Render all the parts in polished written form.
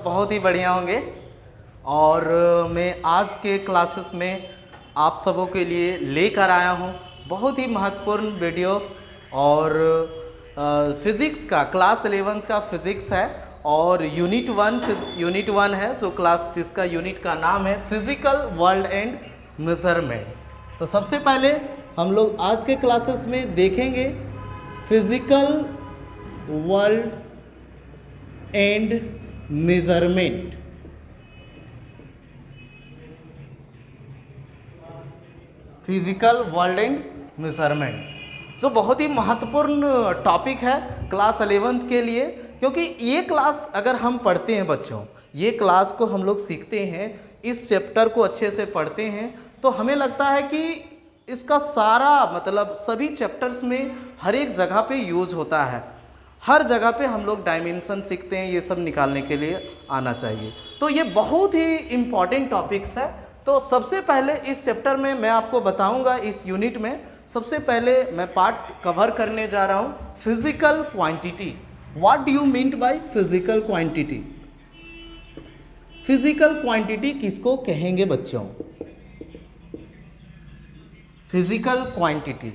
बहुत ही बढ़िया होंगे। और मैं आज के क्लासेस में आप सबों के लिए लेकर आया हूँ बहुत ही महत्वपूर्ण वीडियो। और फिज़िक्स का क्लास 11th का फिज़िक्स है और यूनिट वन है जो क्लास जिसका यूनिट का नाम है फिज़िकल वर्ल्ड एंड मेजरमेंट। तो सबसे पहले हम लोग आज के क्लासेस में देखेंगे physical world and measurement. Physical world and measurement जो बहुत ही महत्वपूर्ण टॉपिक है क्लास 11th के लिए, क्योंकि ये क्लास अगर हम पढ़ते हैं बच्चों, ये क्लास को हम लोग सीखते हैं, इस चैप्टर को अच्छे से पढ़ते हैं तो हमें लगता है कि इसका सारा मतलब सभी चैप्टर्स में हर एक जगह पे यूज़ होता है। हर जगह पे हम लोग डायमेंशन सीखते हैं, ये सब निकालने के लिए आना चाहिए। तो ये बहुत ही इम्पॉर्टेंट टॉपिक्स है। तो सबसे पहले इस चैप्टर में मैं आपको बताऊंगा, इस यूनिट में सबसे पहले मैं पार्ट कवर करने जा रहा हूँ physical quantity. What do you mean by physical quantity? Physical quantity किसको कहेंगे बच्चों? Physical quantity.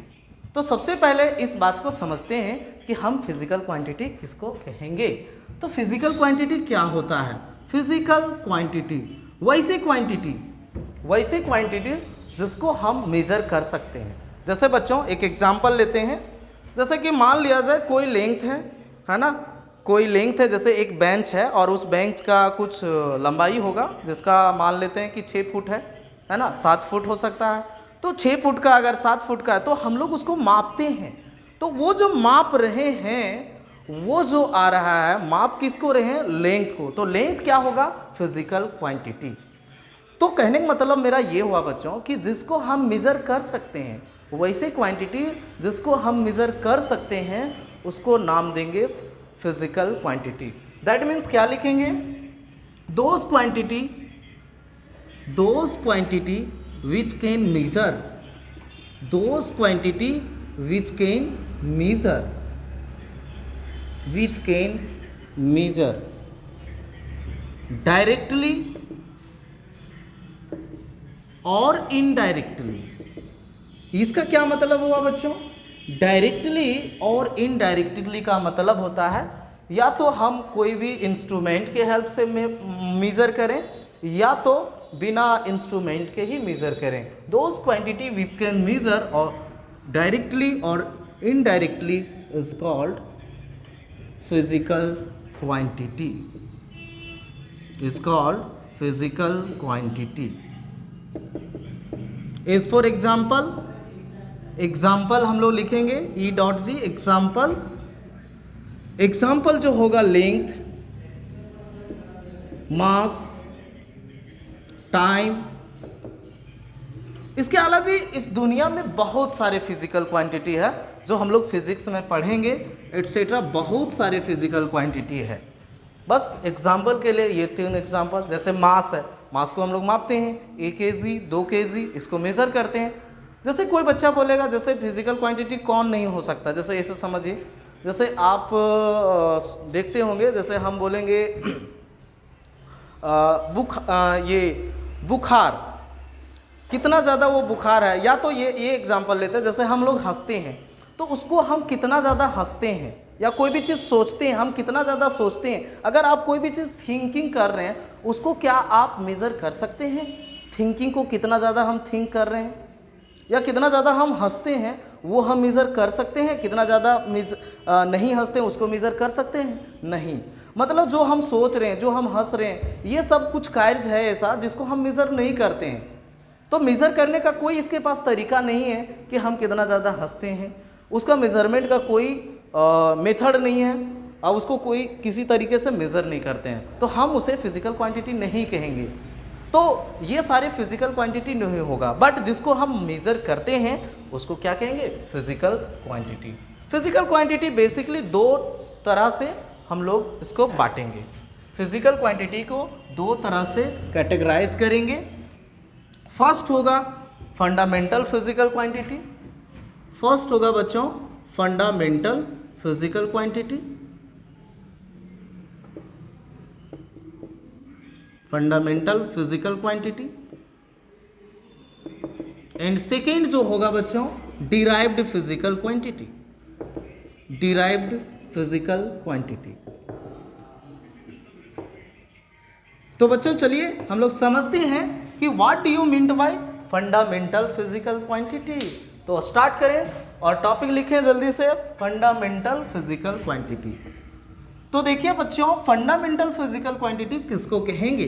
तो सबसे पहले इस बात को समझते हैं कि हम फिजिकल क्वांटिटी किसको कहेंगे। तो फिजिकल क्वांटिटी क्या होता है? फिजिकल क्वांटिटी वैसे क्वांटिटी जिसको हम मेजर कर सकते हैं। जैसे बच्चों एक एग्जांपल लेते हैं, जैसे कि मान लिया जाए कोई लेंथ है ना, कोई लेंथ है, जैसे एक बेंच है और उस बेंच का कुछ लंबाई होगा जिसका मान लेते हैं कि 6 फुट है ना, 7 फुट हो सकता है। तो 6 फुट का अगर 7 फुट का है तो हम लोग उसको मापते हैं। तो वो जो माप रहे हैं, वो जो आ रहा है माप किसको रहे हैं? लेंथ को। तो लेंथ क्या होगा? Physical quantity. तो कहने का मतलब मेरा ये हुआ बच्चों कि जिसको हम मेजर कर सकते हैं, वैसे क्वांटिटी जिसको हम मेजर कर सकते हैं उसको नाम देंगे फिजिकल क्वांटिटी। दैट मीन्स क्या लिखेंगे? Those quantity which can measure, those quantity which can measure directly और इनडायरेक्टली। इसका क्या मतलब हुआ बच्चों? डायरेक्टली और इनडायरेक्टली का मतलब होता है या तो हम कोई भी इंस्ट्रूमेंट के हेल्प से मेजर करें या तो बिना इंस्ट्रूमेंट के ही मेजर करें। Those quantity which can measure और डायरेक्टली और indirectly is called physical quantity, is called physical quantity. As for example हम लोग लिखेंगे E.G एग्जाम्पल जो होगा लेंथ, मास, टाइम। इसके अलावा भी इस दुनिया में बहुत सारे फिजिकल क्वांटिटी है जो हम लोग फिजिक्स में पढ़ेंगे एटसेट्रा। बहुत सारे फिजिकल क्वांटिटी है। बस एग्जाम्पल के लिए ये 3 एग्जाम्पल। जैसे मास है, मास को हम लोग मापते हैं, 1 kg 2 kg, इसको मेजर करते हैं। जैसे कोई बच्चा बोलेगा जैसे फिजिकल क्वांटिटी कौन नहीं हो सकता, जैसे ऐसे समझिए, जैसे आप देखते होंगे, जैसे हम बोलेंगे बुखार, कितना ज़्यादा वो बुखार है। या तो ये एग्जांपल लेते हैं, जैसे हम लोग हंसते हैं तो उसको हम कितना ज़्यादा हंसते हैं, या कोई भी चीज़ सोचते हैं हम कितना ज़्यादा सोचते हैं। अगर आप कोई भी चीज़ थिंकिंग कर रहे हैं उसको क्या आप मेज़र कर सकते हैं? थिंकिंग को कितना ज़्यादा हम थिंक कर रहे हैं या कितना ज़्यादा हम हंसते हैं वो हम मेज़र कर सकते हैं? कितना ज़्यादा नहीं हंसते हैं उसको मेज़र कर सकते हैं? नहीं। मतलब जो हम सोच रहे हैं, जो हम हंस रहे हैं, ये सब कुछ कार्य है ऐसा जिसको हम मेज़र नहीं करते हैं। तो मेज़र करने का कोई इसके पास तरीका नहीं है कि हम कितना ज़्यादा हंसते हैं, उसका मेज़रमेंट का कोई मेथड नहीं है और उसको कोई किसी तरीके से मेज़र नहीं करते हैं, तो हम उसे फिजिकल क्वांटिटी नहीं कहेंगे। तो ये सारे फिजिकल क्वांटिटी नहीं होगा, बट जिसको हम मेज़र करते हैं उसको क्या कहेंगे? Physical quantity. Physical quantity basically 2 तरह से हम लोग इसको बांटेंगे। फिजिकल क्वांटिटी को 2 तरह से कैटेगराइज करेंगे। फर्स्ट होगा फंडामेंटल फिजिकल क्वांटिटी। फर्स्ट होगा बच्चों fundamental physical quantity. Fundamental physical quantity. And second जो होगा बच्चों derived physical quantity, derived physical quantity. तो बच्चों चलिए हम लोग समझते हैं कि what do you mean by fundamental physical quantity. तो स्टार्ट करें और टॉपिक लिखें जल्दी से, फंडामेंटल फिजिकल क्वांटिटी। तो देखिए बच्चों फंडामेंटल फिजिकल क्वांटिटी किसको कहेंगे।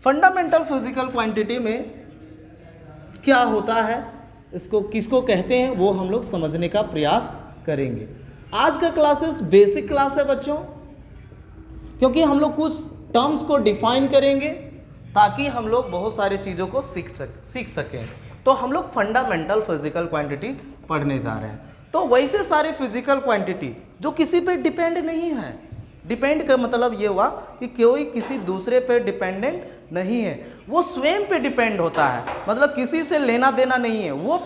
फंडामेंटल फिजिकल क्वांटिटी में क्या होता है, इसको किसको कहते हैं, वो हम लोग समझने का प्रयास करेंगे। आज का क्लासेस बेसिक क्लास है बच्चों, क्योंकि हम लोग कुछ टर्म्स को डिफाइन करेंगे ताकि हम लोग बहुत सारी चीज़ों को सीख सकें। तो हम लोग फंडामेंटल फिजिकल क्वांटिटी पढ़ने जा रहे हैं। तो वैसे सारे फिजिकल क्वांटिटी जो किसी पे डिपेंड नहीं है, डिपेंड का मतलब ये हुआ कि कोई किसी दूसरे पे डिपेंडेंट नहीं है, वो स्वयं पे डिपेंड होता है, मतलब किसी से लेना देना नहीं है। वो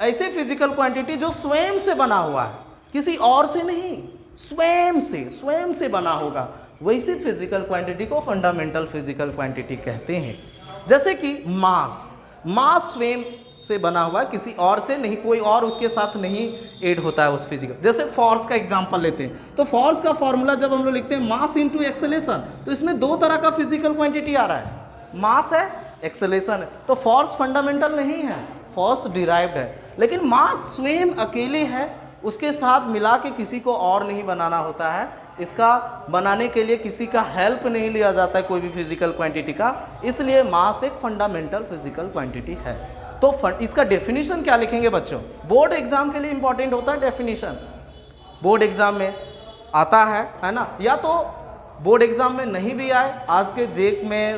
ऐसे फिजिकल क्वांटिटी जो स्वयं से बना हुआ है, किसी और से नहीं, स्वयं से बना होगा, वैसे फिजिकल क्वांटिटी को फंडामेंटल फिजिकल क्वांटिटी कहते हैं। जैसे कि मास स्वयं से बना हुआ है, किसी और से नहीं, कोई और उसके साथ नहीं ऐड होता है उस फिजिकल। जैसे फोर्स का एग्जांपल लेते हैं, तो फोर्स का फॉर्मूला जब हम लोग लिखते हैं मास इनटू एक्सेलेरेशन, तो इसमें दो तरह का फिजिकल क्वांटिटी आ रहा है, मास है, एक्सेलेरेशन है। तो फोर्स फंडामेंटल नहीं है, फोर्स डिराइव्ड है। लेकिन मास स्वयं अकेले है, उसके साथ मिला के किसी को और नहीं बनाना होता है, इसका बनाने के लिए किसी का हेल्प नहीं लिया जाता है कोई भी फिजिकल क्वांटिटी का, इसलिए मास एक फंडामेंटल फिजिकल क्वांटिटी है। तो इसका डेफिनेशन क्या लिखेंगे बच्चों, बोर्ड एग्जाम के लिए इंपॉर्टेंट होता है डेफिनेशन, बोर्ड एग्जाम में आता है ना, या तो बोर्ड एग्जाम में नहीं भी आए, आज के जेक में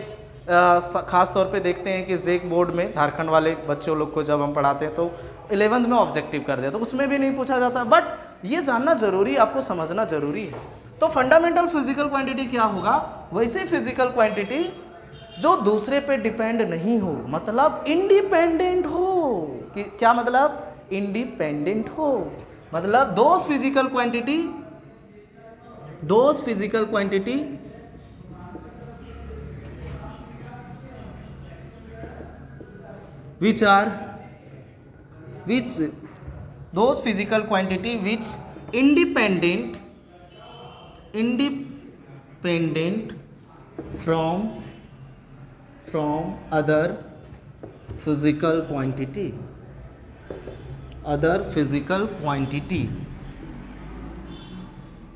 खास तौर पे देखते हैं कि जेक बोर्ड में झारखंड वाले बच्चों लोग को जब हम पढ़ाते हैं तो 11th में ऑब्जेक्टिव कर देते, तो उसमें भी नहीं पूछा जाता, बट ये जानना जरूरी, आपको समझना जरूरी है। तो फंडामेंटल फिजिकल क्वांटिटी क्या होगा, वैसे फिजिकल क्वांटिटी जो दूसरे पे डिपेंड नहीं हो, मतलब इंडिपेंडेंट हो। क्या मतलब, इंडिपेंडेंट हो, मतलब those physical quantity those physical quantity which independent from other physical quantity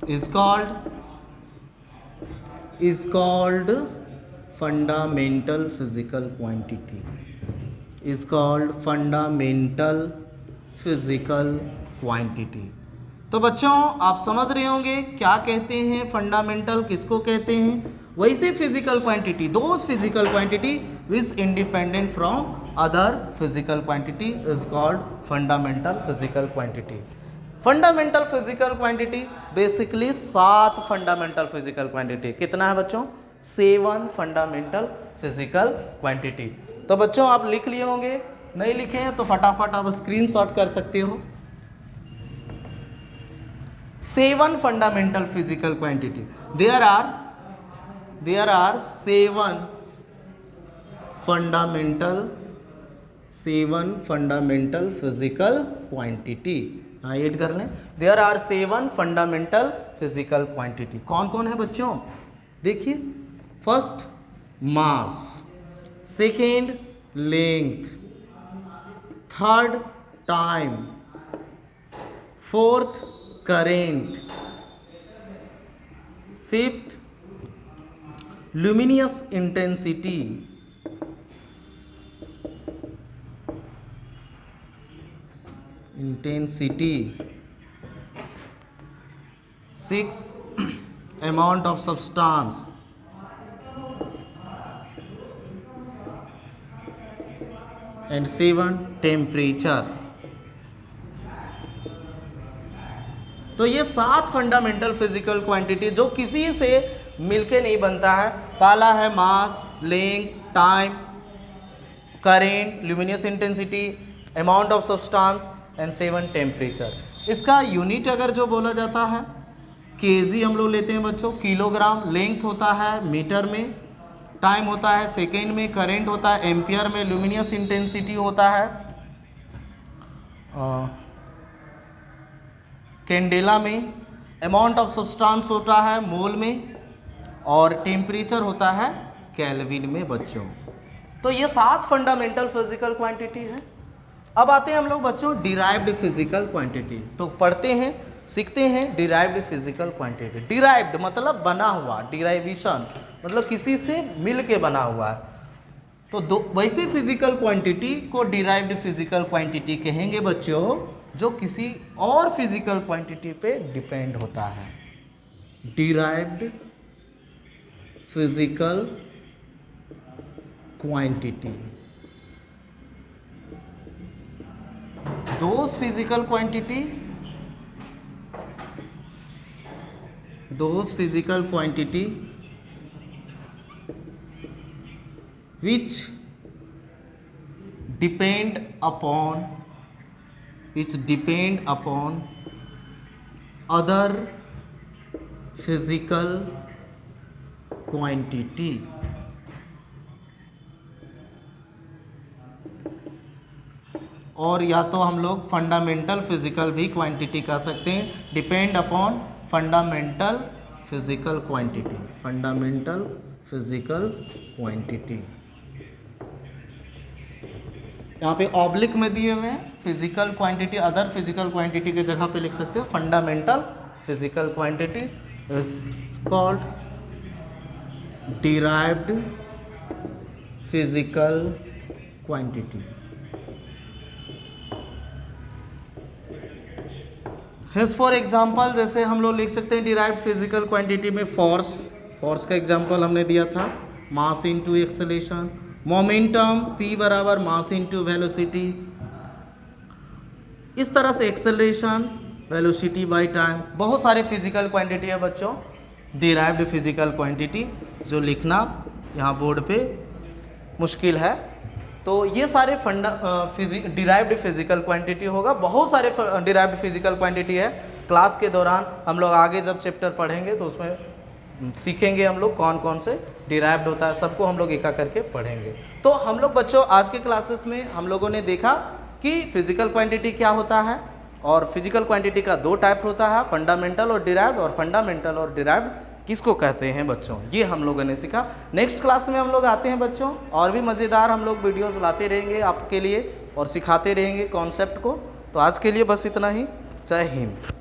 is called fundamental physical quantity, is called fundamental physical quantity। तो बच्चों आप समझ रहे होंगे क्या कहते हैं फंडामेंटल, किसको कहते हैं, वैसे physical quantity, those physical quantity which independent from other physical quantity is called fundamental physical quantity. Fundamental physical quantity basically 7 fundamental physical quantity, कितना है बच्चों, 7 फंडामेंटल फिजिकल क्वांटिटी। तो बच्चों आप लिख लिए होंगे, नहीं लिखे हैं तो फटाफट आप स्क्रीनशॉट कर सकते हो। 7 fundamental physical quantity, there are 7 fundamental physical quantity, हाँ ऐड कर लें, there are 7 fundamental physical quantity। कौन कौन है बच्चों, देखिए, first mass, second length, third time, fourth current, fifth luminous intensity, sixth amount of substance, and 7 temperature. तो ये 7 फंडामेंटल फिजिकल क्वांटिटी जो किसी से मिलके नहीं बनता है, पहला है mass, length, time, current, luminous intensity, amount of substance and 7 temperature. इसका यूनिट अगर जो बोला जाता है केजी हम लोग लेते हैं बच्चों, किलोग्राम, लेंथ होता है मीटर में, टाइम होता है सेकेंड में, करंट होता है एम्पियर में, ल्यूमिनियस इंटेंसिटी होता है कैंडेला में, अमाउंट ऑफ सब्सटेंस होता है मोल में, और टेम्परेचर होता है केल्विन में बच्चों। तो ये 7 फंडामेंटल फिजिकल क्वांटिटी है। अब आते हैं हम लोग बच्चों डिराइव्ड फिजिकल क्वांटिटी। तो पढ़ते हैं, सीखते हैं डिराइव्ड फिजिकल क्वांटिटी। डिराइव्ड मतलब बना हुआ, डिराइवेशन मतलब किसी से मिल के बना हुआ है। तो वैसे फिजिकल क्वांटिटी को डिराइव्ड फिजिकल क्वांटिटी कहेंगे बच्चों जो किसी और फिजिकल क्वांटिटी पे डिपेंड होता है। Derived physical quantity, those physical quantity which depend upon other physical quantity। और या तो हम लोग फंडामेंटल फिजिकल भी क्वांटिटी कह सकते हैं, depend upon fundamental physical quantity. Fundamental physical quantity यहाँ पे ऑब्लिक में दिए हुए हैं, physical quantity other physical quantity के जगह पे लिख सकते हो fundamental physical quantity is called derived physical quantity. Hence for example जैसे हम लोग लिख सकते हैं डिराइव्ड फिजिकल क्वांटिटी में फोर्स का एग्जाम्पल हमने दिया था, mass into acceleration. Momentum p बराबर मास इनटू वेलोसिटी। इस तरह से एक्सेलरेशन, वेलोसिटी बाय टाइम, बहुत सारे फिजिकल क्वांटिटी है बच्चों डिराइव्ड फिजिकल क्वांटिटी जो लिखना यहाँ बोर्ड पे मुश्किल है। तो ये सारे डिराइव्ड फिजिकल क्वांटिटी होगा। बहुत सारे डिराइव्ड फिजिकल क्वांटिटी है। क्लास के दौरान हम लोग आगे जब चैप्टर पढ़ेंगे तो उसमें सीखेंगे हम लोग कौन कौन से डिराइव्ड होता है, सबको हम लोग एक करके पढ़ेंगे। तो हम लोग बच्चों आज के क्लासेस में हम लोगों ने देखा कि फिजिकल क्वांटिटी क्या होता है, और फिजिकल क्वांटिटी का 2 टाइप होता है, फंडामेंटल और डिराइव्ड। और फंडामेंटल और डिराइव्ड किसको कहते हैं बच्चों, ये हम लोगों ने सीखा। नेक्स्ट क्लास में हम लोग आते हैं बच्चों, और भी मज़ेदार हम लोग वीडियोस लाते रहेंगे आपके लिए और सिखाते रहेंगे कॉन्सेप्ट को। तो आज के लिए बस इतना ही। जय हिंद।